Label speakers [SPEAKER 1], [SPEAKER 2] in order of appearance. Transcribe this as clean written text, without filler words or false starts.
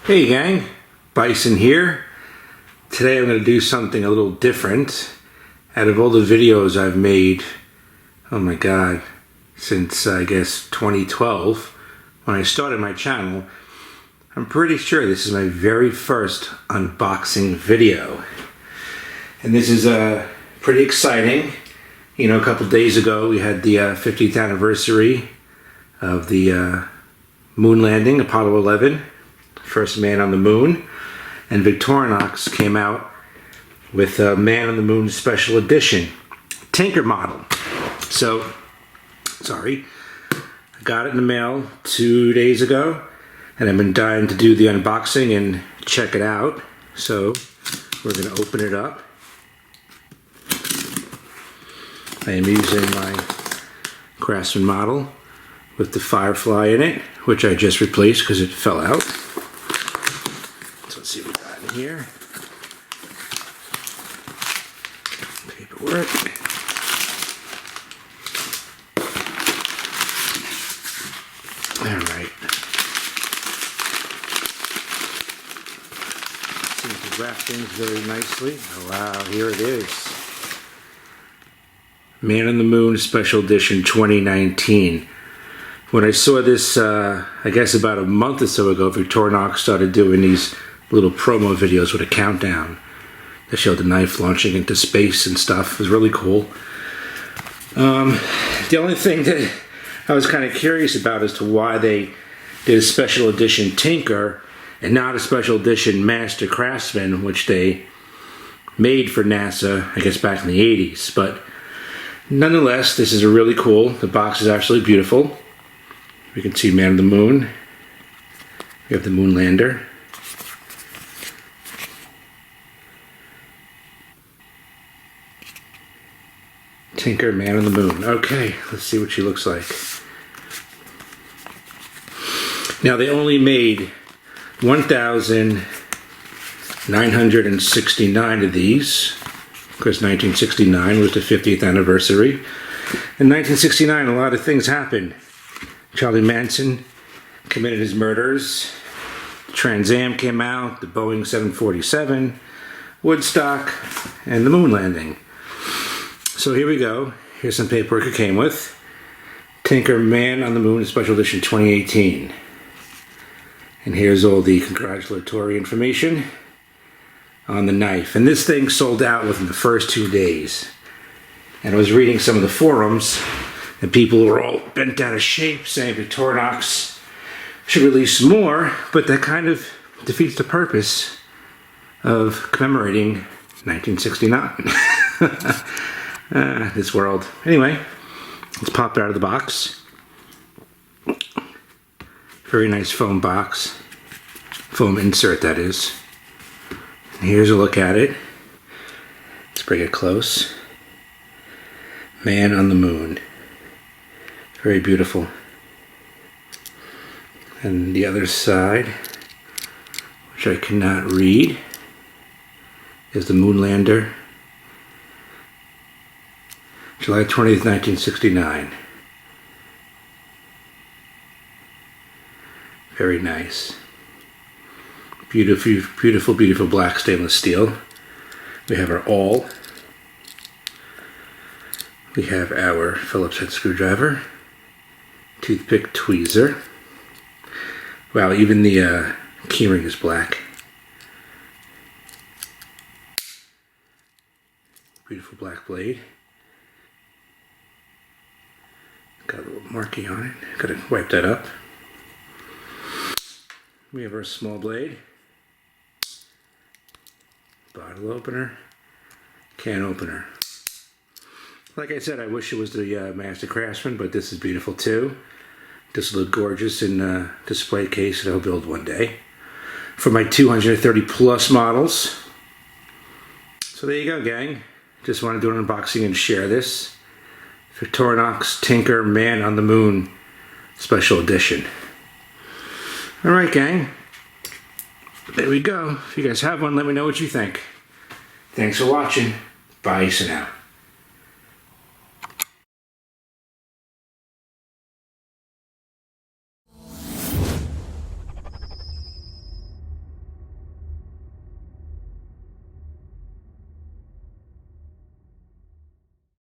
[SPEAKER 1] Hey gang, Bison here. Today I'm going to do something a little different. Out of all the videos I've made, oh my god, since I guess 2012, when I started my channel, I'm pretty sure this is my very first unboxing video. And this is pretty exciting. You know, a couple days ago we had the 50th anniversary of the moon landing, Apollo 11. First man on the moon, and Victorinox came out with a Man on the Moon special edition Tinker model. So, sorry, I got it in the mail 2 days ago, and I've been dying to do the unboxing and check it out. So, we're going to open it up. I am using my Craftsman model with the Firefly in it, which I just replaced because it fell out. Let's see what we got in here. Paperwork. Alright. Seems to wrap things very nicely. Oh, wow, here it is. Man on the Moon Special Edition 2019. When I saw this, I guess about a month or so ago, Victorinox started doing these little promo videos with a countdown that showed the knife launching into space and stuff. It was really cool. The only thing that I was kind of curious about as to why they did a special edition Tinker and not a special edition Master Craftsman, which they made for NASA, I guess back in the 80s. But nonetheless, this is really cool. The box is absolutely beautiful. We can see Man on the Moon. We have the moon lander. Tinker, Man on the Moon. Okay, let's see what she looks like. Now, they only made 1,969 of these, because 1969 was the 50th anniversary. In 1969, a lot of things happened. Charlie Manson committed his murders. Trans Am came out, the Boeing 747, Woodstock, and the moon landing. So here we go. Here's some paperwork it came with. Tinker Man on the Moon Special Edition 2018. And here's all the congratulatory information on the knife. And this thing sold out within the first 2 days. And I was reading some of the forums, and people were all bent out of shape saying Victorinox should release more, but that kind of defeats the purpose of commemorating 1969. This world. Anyway, let's pop it out of the box. Very nice foam box. Foam insert, that is. And here's a look at it. Let's bring it close. Man on the Moon. Very beautiful. And the other side, which I cannot read, is the moon lander. July 20th, 1969. Very nice. Beautiful, beautiful, beautiful black stainless steel. We have our awl. We have our Phillips head screwdriver. Toothpick tweezer. Wow, even the keyring is black. Beautiful black blade. Got a little marking on it. Gotta wipe that up. We have our small blade. Bottle opener. Can opener. Like I said, I wish it was the Master Craftsman, but this is beautiful too. This will look gorgeous in a display case that I'll build one day for my 230 plus models. So there you go, gang. Just want to do an unboxing and share this. Victorinox Tinker Man on the Moon Special Edition. Alright, gang. There we go. If you guys have one, let me know what you think. Thanks for watching. Bye, and out.